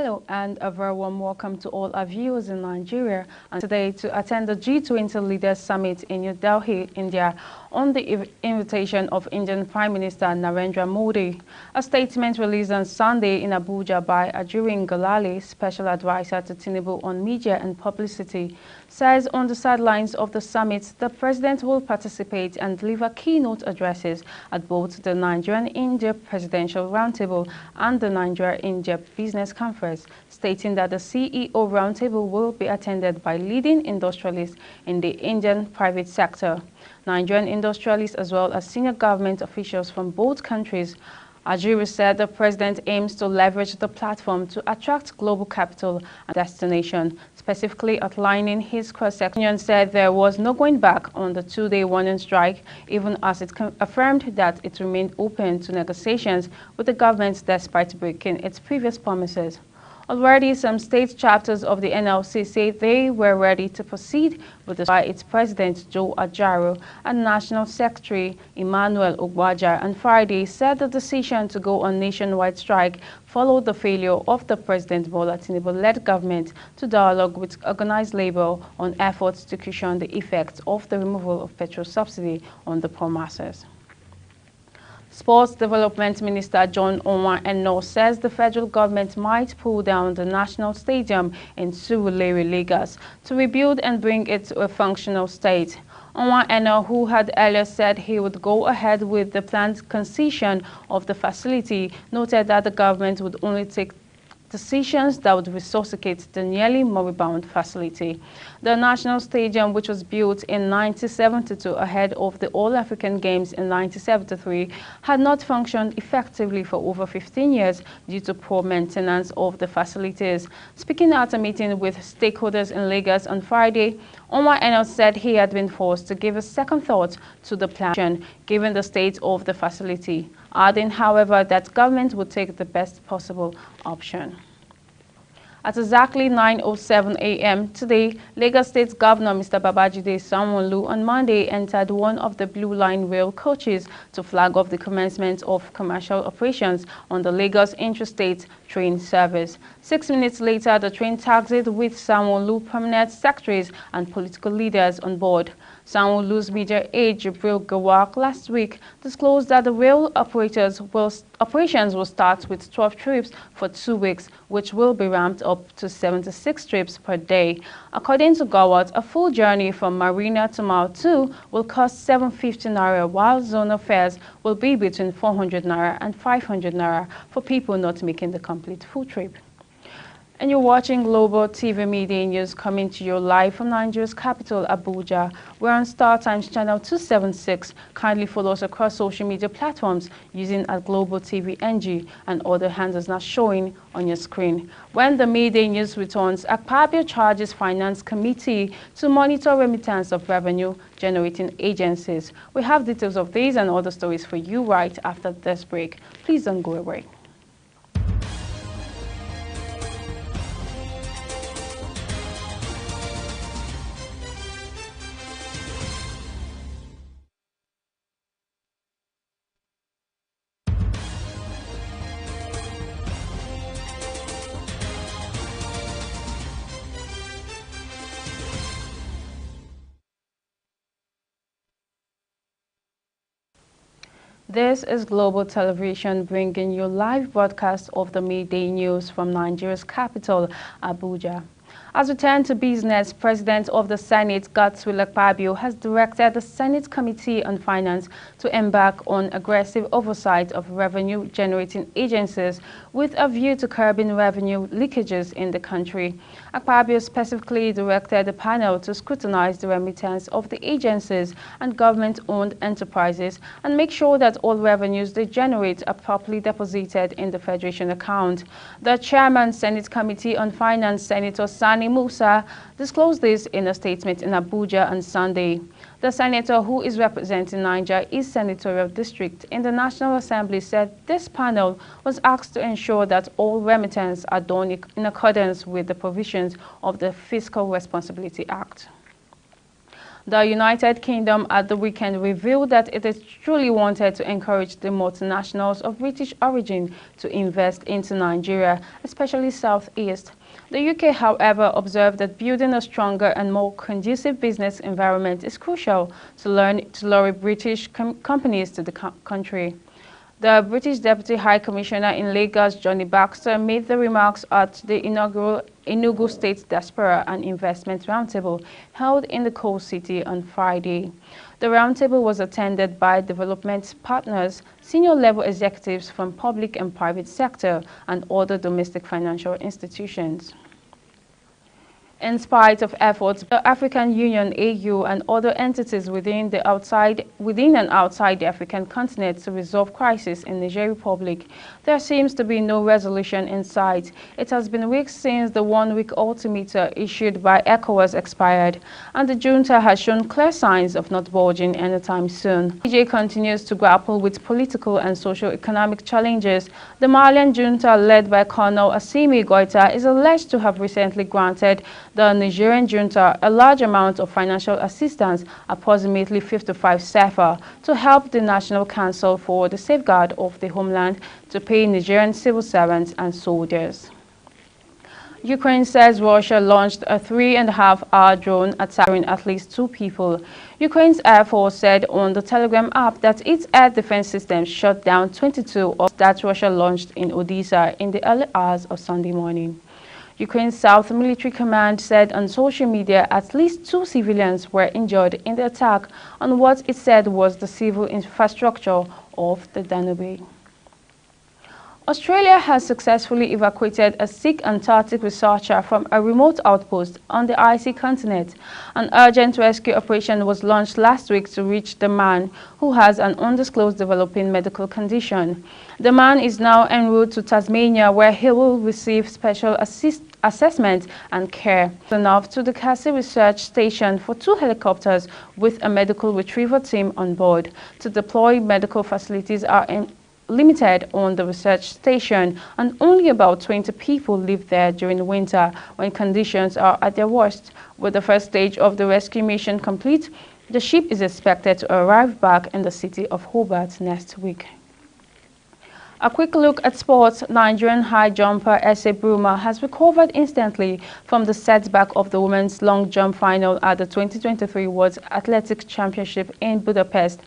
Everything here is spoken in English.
Hello and a very warm welcome to all our viewers in Nigeria and today to attend the G20 Leaders Summit in New Delhi, India on the invitation of Indian Prime Minister Narendra Modi. A statement released on Sunday in Abuja by Ajuri Ngalale, Special Advisor to Tinubu on Media and Publicity, says on the sidelines of the summit, the President will participate and deliver keynote addresses at both the Nigerian-India Presidential Roundtable and the Nigeria-India Business Conference, stating that the CEO Roundtable will be attended by leading industrialists in the Indian private sector, Nigerian industrialists as well as senior government officials from both countries. Ajuri said the President aims to leverage the platform to attract global capital and destination, specifically outlining his cross-section. Said there was no going back on the two-day warning strike, even as it affirmed that it remained open to negotiations with the government despite breaking its previous promises. Already, some state chapters of the NLC say they were ready to proceed with this by its President Joe Ajaero and National Secretary Emmanuel Ogbaja on Friday said the decision to go on nationwide strike followed the failure of the President Bola Tinubu-led government to dialogue with organized labor on efforts to cushion the effects of the removal of petrol subsidy on the poor masses. Sports Development Minister John Onwa-Eno says the federal government might pull down the National Stadium in Surulere, Lagos, to rebuild and bring it to a functional state. Onwa-Eno, who had earlier said he would go ahead with the planned concession of the facility, noted that the government would only take decisions that would resuscitate the nearly moribund facility. The National Stadium, which was built in 1972 ahead of the All-African Games in 1973, had not functioned effectively for over 15 years due to poor maintenance of the facilities. Speaking at a meeting with stakeholders in Lagos on Friday, Onwa-Eno said he had been forced to give a second thought to the plan, given the state of the facility, adding, however, that government would take the best possible option. At exactly 9:07 a.m. today, Lagos State Governor Mr. Babajide Sanwo-Olu on Monday entered one of the Blue Line rail coaches to flag off the commencement of commercial operations on the Lagos Interstate train service. 6 minutes later, the train taxied with Sanwo-Olu permanent secretaries and political leaders on board. Sanwo-Olu's media aide Jibril Gawak last week disclosed that the rail operations will start with 12 trips for 2 weeks, which will be ramped up to 76 trips per day. According to Gawat, a full journey from Marina to Mile 2 will cost 750 naira, while zonal fares will be between 400 naira and 500 naira for people not making the complete full trip. And you're watching Global TV Media News coming to you live from Nigeria's capital, Abuja. We're on Star Times channel 276. Kindly follow us across social media platforms using @Global TV NG and other handles now showing on your screen. When the Midday News returns, Akpabio charges Finance Committee to monitor remittance of revenue generating agencies. We have details of these and other stories for you right after this break. Please don't go away. This is Global Television bringing you live broadcast of the Midday News from Nigeria's capital, Abuja. As we turn to business, President of the Senate, Godswill Akpabio, has directed the Senate Committee on Finance to embark on aggressive oversight of revenue-generating agencies with a view to curbing revenue leakages in the country. Akpabio specifically directed the panel to scrutinize the remittance of the agencies and government-owned enterprises and make sure that all revenues they generate are properly deposited in the Federation account. The Chairman, Senate Committee on Finance, Senator Sani Musa, disclosed this in a statement in Abuja on Sunday. The senator who is representing Niger East Senatorial District in the National Assembly said this panel was asked to ensure that all remittances are done in accordance with the provisions of the Fiscal Responsibility Act. The United Kingdom at the weekend revealed that it is truly wanted to encourage the multinationals of British origin to invest into Nigeria, especially Southeast. The UK, however, observed that building a stronger and more conducive business environment is crucial to lure British companies to the country. The British Deputy High Commissioner in Lagos, Johnny Baxter, made the remarks at the inaugural Enugu State Diaspora and Investment Roundtable held in the coast city on Friday. The roundtable was attended by development partners, senior-level executives from public and private sector, and other domestic financial institutions. In spite of efforts, the African Union, AU, and other entities within and outside the African continent to resolve crisis in Niger Republic, there seems to be no resolution in sight. It has been weeks since the one-week ultimatum issued by ECOWAS expired, and the junta has shown clear signs of not budging anytime soon. Niger continues to grapple with political and socio-economic challenges. The Malian junta, led by Colonel Assimi Goita, is alleged to have recently granted the Nigerian junta a large amount of financial assistance, approximately 55 CFA, to help the National Council for the Safeguard of the Homeland to pay Nigerian civil servants and soldiers. Ukraine says Russia launched a 3.5-hour drone attack killing at least 2 people. Ukraine's Air Force said on the Telegram app that its air defense system shot down 22 of that Russia launched in Odessa in the early hours of Sunday morning. Ukraine's South Military Command said on social media at least 2 civilians were injured in the attack on what it said was the civil infrastructure of the Danube. Australia has successfully evacuated a sick Antarctic researcher from a remote outpost on the icy continent. An urgent rescue operation was launched last week to reach the man, who has an undisclosed developing medical condition. The man is now en route to Tasmania, where he will receive special assessment and care. Enough to the Cassie Research Station for 2 helicopters with a medical retrieval team on board. To deploy medical facilities are limited on the research station, and only about 20 people live there during the winter when conditions are at their worst. With the first stage of the rescue mission complete, the ship is expected to arrive back in the city of Hobart next week. A quick look at sports. Nigerian high jumper Ese Bruma has recovered instantly from the setback of the women's long jump final at the 2023 World Athletics Championship in Budapest